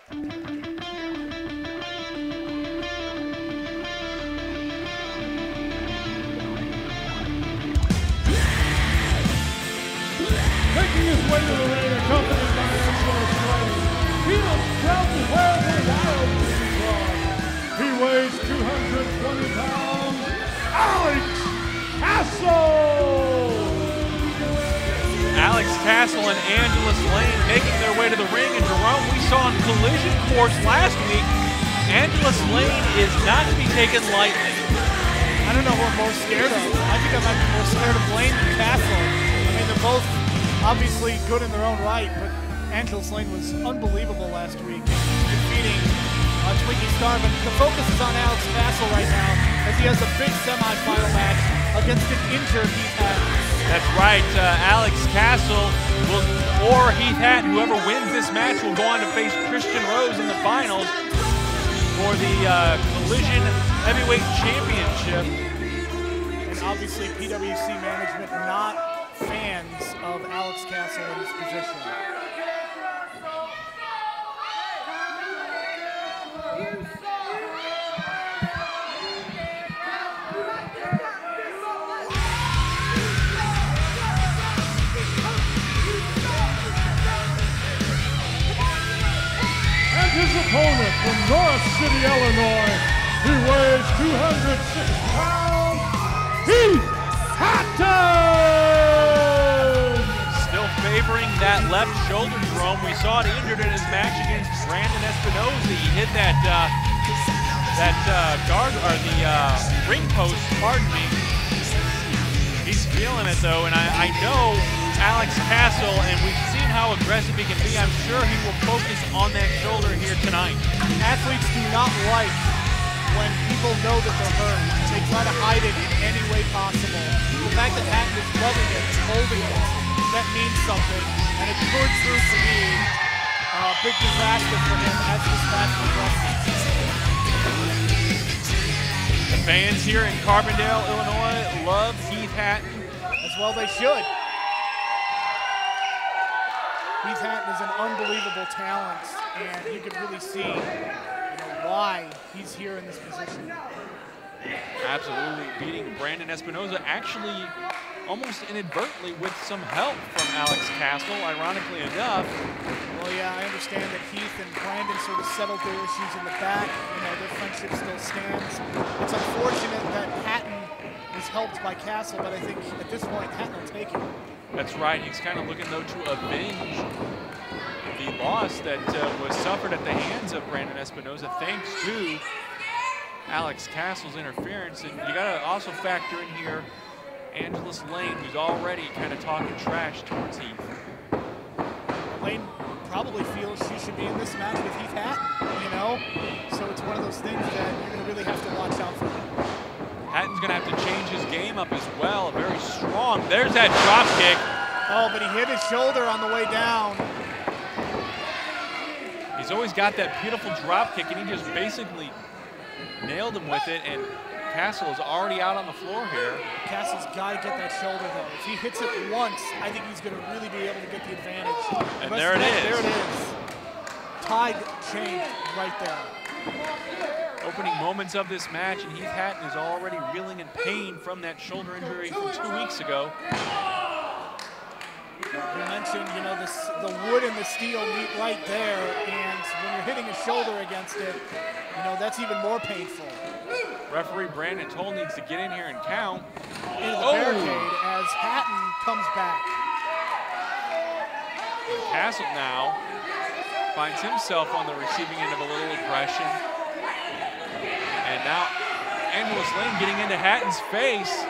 Making his way to the ring, accompanied by Angela Slade. He is proud to wear the Wild Club. He weighs 220 pounds. Alex Castle! Alex Castle and Angela Slade making their way to the ring. And Jerome, we saw in Collision Course last week, Angela Slade is not to be taken lightly. I don't know who I'm most scared of. I think I might be more scared of Lane than Castle. I mean, they're both obviously good in their own right, but Angela Slade was unbelievable last week, defeating Twinkie Star. But the focus is on Alex Castle right now, as he has a big semifinal match against an injured Heath Hatton. That's right, Alex Castle or Heath Hatton, whoever wins this match will go on to face Christian Rose in the finals for the Collision Heavyweight Championship. And obviously PWC management not fans of Alex Castle in his position. And his opponent from North City, Illinois, he weighs 206 pounds, Heath Hatton! Still favoring that left shoulder, Jerome. We saw it injured in his match against Brandon Espinoza. He hit that guard, or the ring post, pardon me. He's feeling it though, and I know Alex Castle, and we've seen how aggressive he can be. I'm sure he will focus on that shoulder here tonight. Athletes do not like when people know that they're hurt. They try to hide it in any way possible. The fact that Hatton is loving it, holding it, that means something. And it could prove to be a big disaster for him as this match progresses. The fans here in Carbondale, Illinois love Heath Hatton. As well they should. Heath Hatton is an unbelievable talent, and you could really see why he's here in this position. Absolutely beating Brandon Espinoza, actually almost inadvertently with some help from Alex Castle, ironically enough. Well, yeah, I understand that Heath and Brandon sort of settled their issues in the back. Their friendship still stands. It's unfortunate that Hatton was helped by Castle, but I think at this point, Hatton will take it. That's right. He's kind of looking, though, to avenge the loss that was suffered at the hands of Brandon Espinoza, thanks to Alex Castle's interference. And you got to also factor in here Angela Slade, who's already kind of talking trash towards Heath. Lane probably feels she should be in this match with Heath Hatton, So it's one of those things that you're going to really have to watch out for. Hatton's going to have to change his game up as well. Very strong. There's that drop kick. Oh, but he hit his shoulder on the way down. He's always got that beautiful drop kick, and he just basically nailed him with it, and Castle is already out on the floor here. Castle's got to get that shoulder, though. If he hits it once, I think he's going to really be able to get the advantage. And there it is. There it is. Tide changed right there. Opening moments of this match, and Heath Hatton is already reeling in pain from that shoulder injury from 2 weeks ago. You mentioned, the wood and the steel meet right there, and when you're hitting a shoulder against it, that's even more painful. Referee Brandon Toll needs to get in here and count. Into the barricade as Hatton comes back. And Castle now finds himself on the receiving end of a little aggression. And now Angela Slade getting into Hatton's face.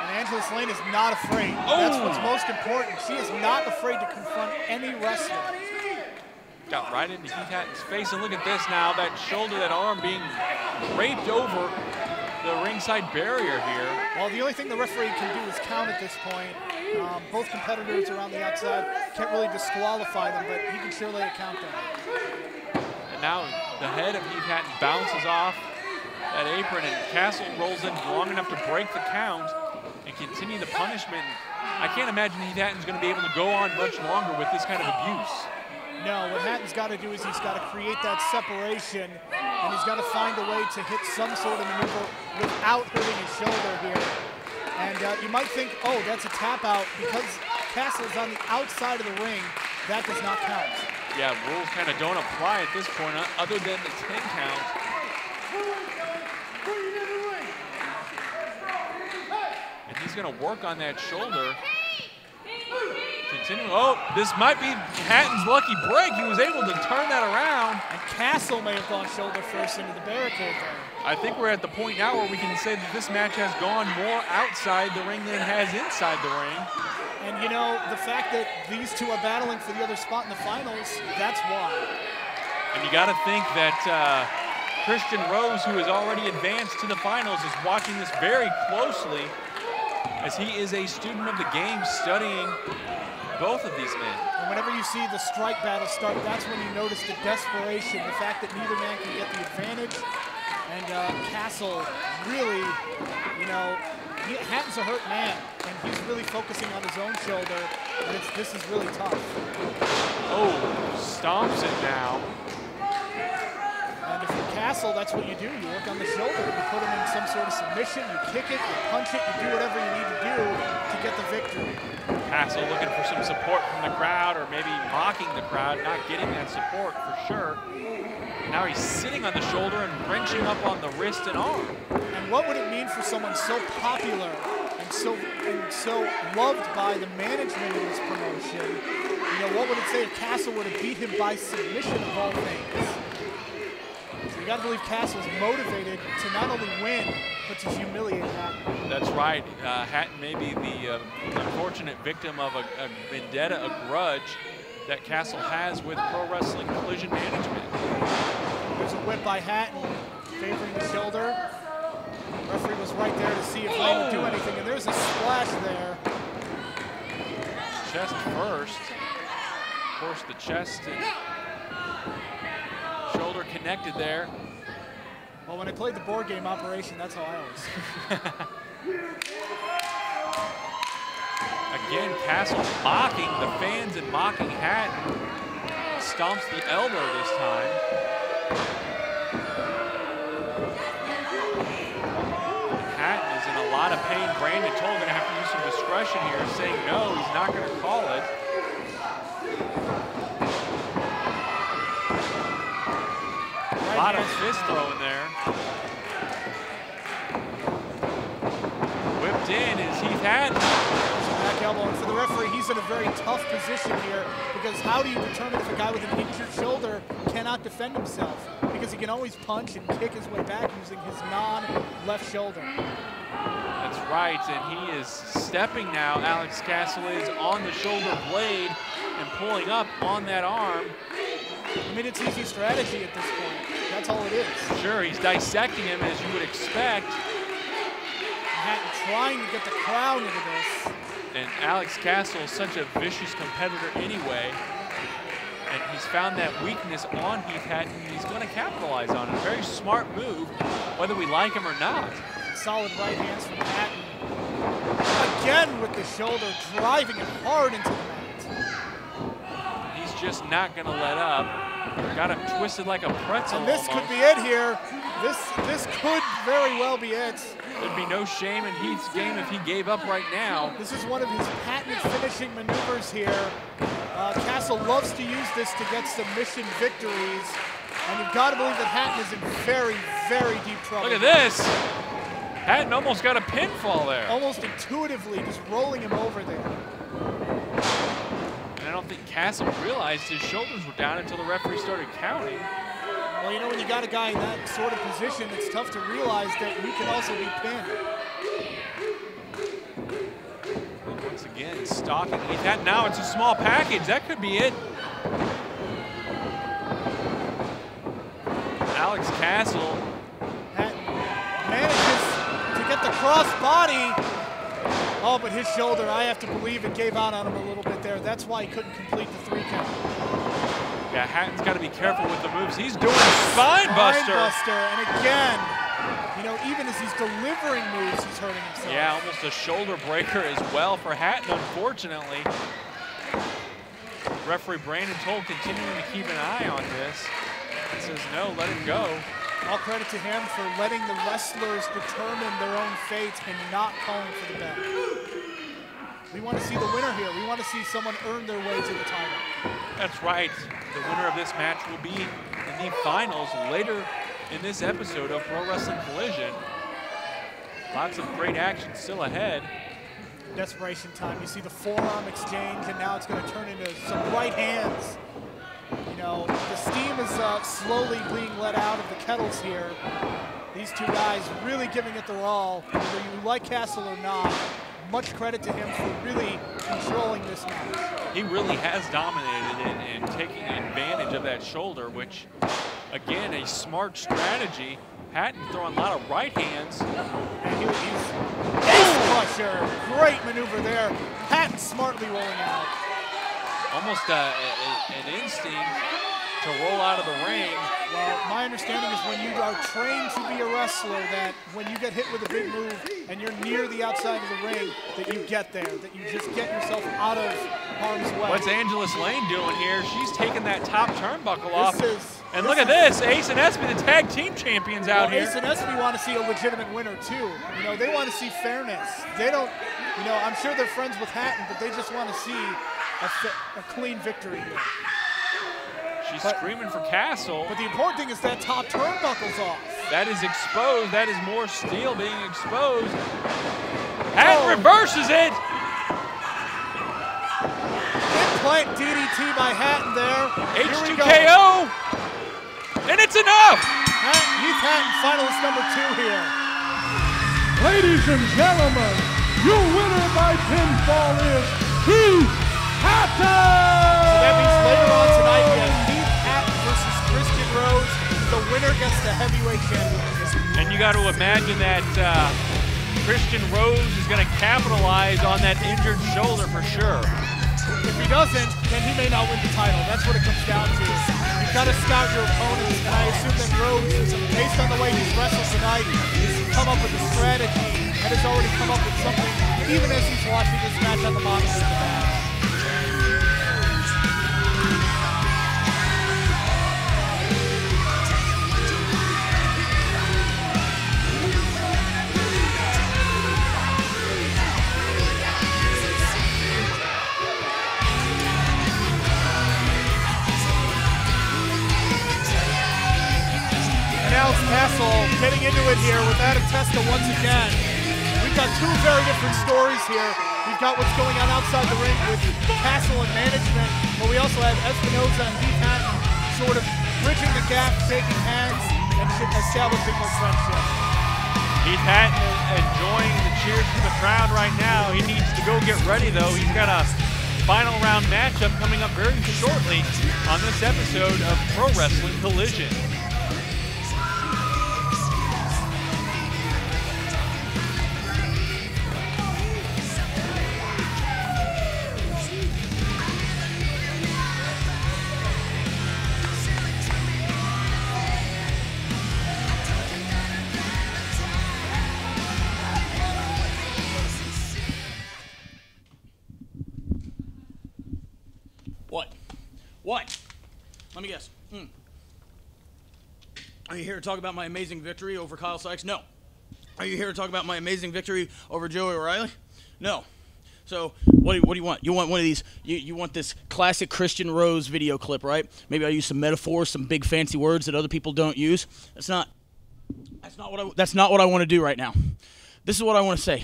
And Angela Slade is not afraid. That's what's most important. She is not afraid to confront any wrestler. Got right into Heath Hatton's face, and look at this now, that shoulder, that arm being draped over the ringside barrier here. Well, the only thing the referee can do is count at this point. Both competitors are on the outside, can't really disqualify them, but he can sure lay a count down. And now the head of Heath Hatton bounces off that apron, and Castle rolls in long enough to break the count and continue the punishment. I can't imagine Heath Hatton's going to be able to go on much longer with this kind of abuse. No, what Hatton's got to do is he's got to create that separation, and he's got to find a way to hit some sort of maneuver without hurting his shoulder here. And you might think, oh, that's a tap out because Castle's on the outside of the ring. That does not count. Yeah, rules kind of don't apply at this point, other than the 10 count. And he's going to work on that shoulder. Continue. Oh, this might be Hatton's lucky break. He was able to turn that around. And Castle may have gone shoulder first into the barricade there. I think we're at the point now where we can say that this match has gone more outside the ring than it has inside the ring. And you know, the fact that these two are battling for the other spot in the finals, that's why. And you got to think that Christian Rose, who has already advanced to the finals, is watching this very closely, as he is a student of the game, studying both of these men. And whenever you see the strike battle start, that's when you notice the desperation, the fact that neither man can get the advantage. And Castle really, you know, Hatton's a hurt man, and he's really focusing on his own shoulder, and this is really tough. Oh, stomps it now. And if you're Castle, that's what you do. You work on the shoulder, you put him in some sort of submission, you kick it, you punch it, you do whatever you need to do to get the victory. Castle looking for some support from the crowd, or maybe mocking the crowd, not getting that support for sure. Now he's sitting on the shoulder and wrenching up on the wrist and arm. And what would it mean for someone so popular and so loved by the management of this promotion? You know, what would it say if Castle were to beat him by submission of all things? So you got to believe Castle's motivated to not only win, but to humiliate Hatton. That's right. Hatton may be the unfortunate victim of a vendetta, a grudge that Castle has with Pro Wrestling Collision Management. There's a whip by Hatton, favoring the shoulder. The referee was right there to see if Lane would do anything, and there's a splash there. Chest first. Of course, the chest and shoulder connected there. Well, when I played the board game Operation, that's how I always. Again, Castle mocking the fans and mocking Hatton. Stomps the elbow this time. Hatton is in a lot of pain. Brandon told him to have to use some discretion here, saying no, he's not going to call it. A lot of fist throwing there. Whipped in is Heath Hatton. Back elbow, and for the referee, he's in a very tough position here, because how do you determine if a guy with an injured shoulder cannot defend himself? Because he can always punch and kick his way back using his non-left shoulder. That's right, and he is stepping now. Alex Castle is on the shoulder blade and pulling up on that arm. I mean, it's easy strategy at this point. That's all it is. Sure, he's dissecting him as you would expect. Hatton trying to get the crowd into this. And Alex Castle is such a vicious competitor anyway. And he's found that weakness on Heath Hatton, and he's going to capitalize on it. A very smart move, whether we like him or not. Solid right hands from Hatton. Again with the shoulder, driving it hard into the mat. He's just not going to let up. Got him twisted like a pretzel. And this could be it here. This could very well be it. There'd be no shame in Heath's game if he gave up right now. This is one of his patented finishing maneuvers here. Castle loves to use this to get submission victories. And you've got to believe that Hatton is in very, very deep trouble. Look at this. Hatton almost got a pinfall there. Almost intuitively, just rolling him over there. And I don't think Castle realized his shoulders were down until the referee started counting. Well, you know, when you got a guy in that sort of position, it's tough to realize that you can also be pinned. Once again, stalking Heath Hatton. Now it's a small package. That could be it. Alex Castle. Hatton manages to get the cross body. Oh, but his shoulder, I have to believe it gave out on him a little bit there. That's why he couldn't complete the 3 count. Yeah, Hatton's got to be careful with the moves. He's doing a spine buster. And again, you know, even as he's delivering moves, he's hurting himself. Yeah, almost a shoulder breaker as well for Hatton, unfortunately. Referee Brandon Toll continuing to keep an eye on this. He says, no, let it go. All credit to him for letting the wrestlers determine their own fate and not calling for the bell. We want to see the winner here. We want to see someone earn their way to the title. That's right. The winner of this match will be in the finals later in this episode of Pro Wrestling Collision. Lots of great action still ahead. Desperation time. You see the forearm exchange, and now it's going to turn into some right hands. You know, the steam is slowly being let out of the kettles here. These two guys really giving it their all. Whether you like Castle or not, much credit to him for really controlling this match. He really has dominated it and taking advantage of that shoulder, which, again, a smart strategy. Hatton throwing a lot of right hands. And he's ace crusher. Great maneuver there. Hatton smartly rolling out. Almost an instinct to roll out of the ring. Well, my understanding is when you are trained to be a wrestler, that when you get hit with a big move and you're near the outside of the ring, that you get there, that you just get yourself out of harm's way. What's Angelus Lane doing here? She's taking that top turnbuckle off. And look this at this, Ace and Espy, the tag team champions out here. Ace and Espy want to see a legitimate winner too. You know, they want to see fairness. They don't, you know, I'm sure they're friends with Hatton, but they just want to see a clean victory here. She's screaming for Castle. But the important thing is that top turnbuckle's off. That is exposed. That is more steel being exposed. Hatton reverses it. Implant DDT by Hatton there. H2KO. And it's enough. Heath Hatton, finalist number 2 here. Ladies and gentlemen, your winner by pinfall is Heath Hatton! So that means later on tonight we have Heath Hatton versus Christian Rose. The winner gets the heavyweight championship. And you got to imagine that Christian Rose is going to capitalize on that injured shoulder for sure. If he doesn't, then he may not win the title. That's what it comes down to. You've got to scout your opponents, and I assume that Rose, based on the way he's wrestled tonight, has come up with a strategy and has already come up with something, even as he's watching this match on the monitor in the back. Castle getting into it here with Adam Testa once again. We've got 2 very different stories here. We've got what's going on outside the ring with Castle and management, but we also have Espinoza and Heath Hatton sort of bridging the gap, shaking hands, and establishing their friendship. Heath Hatton is enjoying the cheers from the crowd right now. He needs to go get ready, though. He's got a final round matchup coming up very shortly on this episode of Pro Wrestling Collision. What? Let me guess. Are you here to talk about my amazing victory over Kyle Sykes? No. Are you here to talk about my amazing victory over Joey O'Reilly? No. So what do you want? You want one of these? You want this classic Christian Rose video clip, right? Maybe I use some metaphors, some big fancy words that other people don't use. That's not what I want to do right now. This is what I want to say.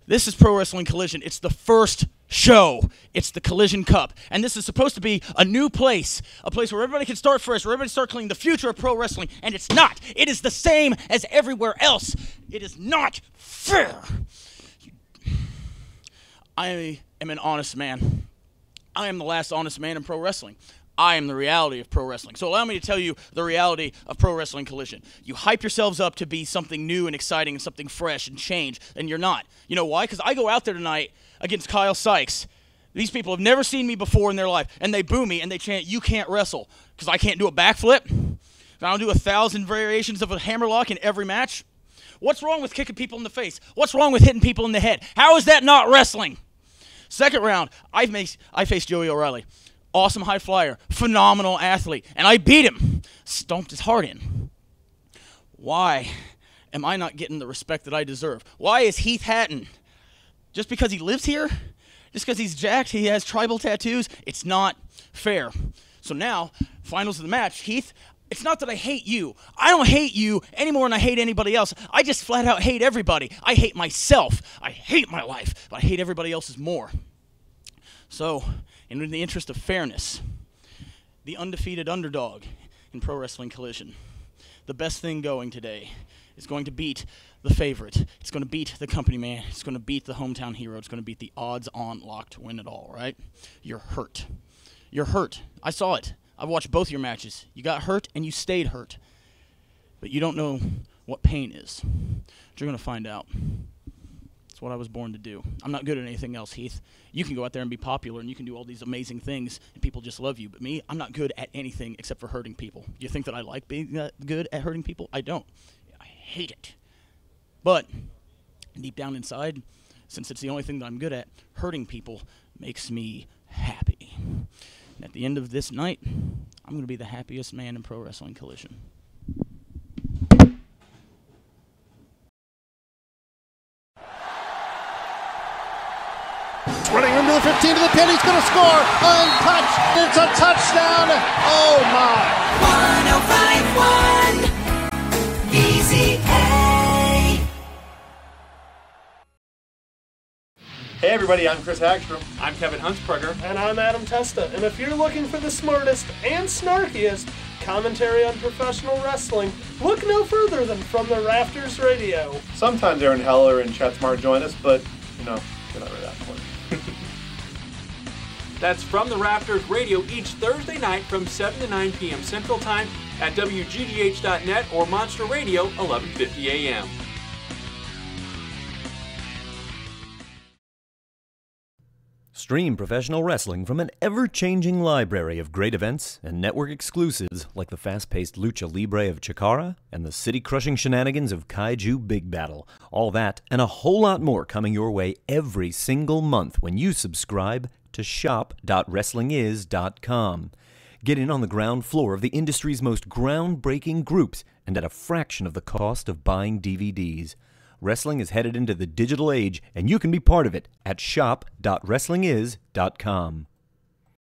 This is Pro Wrestling Collision. It's the first show. It's the Collision Cup. And this is supposed to be a new place, a place where everybody can start fresh, where everybody start cleaning the future of pro wrestling. And it's not. It is the same as everywhere else. It is not fair. I am an honest man. I am the last honest man in pro wrestling. I am the reality of pro wrestling. So allow me to tell you the reality of Pro Wrestling Collision. You hype yourselves up to be something new and exciting and something fresh and change, and you're not. You know why? Because I go out there tonight against Kyle Sykes. These people have never seen me before in their life, and they boo me and they chant, "You can't wrestle," because I can't do a backflip. I don't do 1,000 variations of a hammerlock in every match. What's wrong with kicking people in the face? What's wrong with hitting people in the head? How is that not wrestling? Second round, I faced Joey O'Reilly. awesome high flyer, phenomenal athlete, and I beat him, stomped his heart in. Why am I not getting the respect that I deserve? Why is Heath Hatton, just because he lives here, just because he's jacked, he has tribal tattoos, it's not fair. So now, finals of the match, Heath, it's not that I hate you. I don't hate you any more than I hate anybody else. I just flat out hate everybody. I hate myself. I hate my life, but I hate everybody else's more. So, in the interest of fairness, the undefeated underdog in Pro Wrestling Collision, the best thing going today, is going to beat the favorite. It's going to beat the company man. It's going to beat the hometown hero. It's going to beat the odds-on lock to win it all, right? You're hurt. You're hurt. I saw it. I've watched both your matches. You got hurt and you stayed hurt. But you don't know what pain is. But you're going to find out. It's what I was born to do. I'm not good at anything else, Heath. You can go out there and be popular and you can do all these amazing things and people just love you. But me, I'm not good at anything except for hurting people. You think that I like being good at hurting people? I don't. I hate it. But deep down inside, since it's the only thing that I'm good at, hurting people makes me happy. And at the end of this night, I'm going to be the happiest man in Pro Wrestling Collision. Running into the 15 to the pin, he's going to score. Untouched. It's a touchdown. Oh, my. 1051 VZA. Hey everybody, I'm Chris Hagstrom. I'm Kevin Huntsberger. And I'm Adam Testa. And if you're looking for the smartest and snarkiest commentary on professional wrestling, look no further than From the Rafters Radio. Sometimes Aaron Heller and Chet Smart join us, but, you know, get over that point. That's From the Rafters Radio each Thursday night from 7 to 9 p.m. Central Time at WGGH.net or Monster Radio, 1150 a.m. Stream professional wrestling from an ever-changing library of great events and network exclusives like the fast-paced Lucha Libre of Chikara and the city-crushing shenanigans of Kaiju Big Battle. All that and a whole lot more coming your way every single month when you subscribe to shop.wrestlingiz.com. Get in on the ground floor of the industry's most groundbreaking groups and at a fraction of the cost of buying DVDs. Wrestling is headed into the digital age, and you can be part of it at shop.wrestlingiz.com.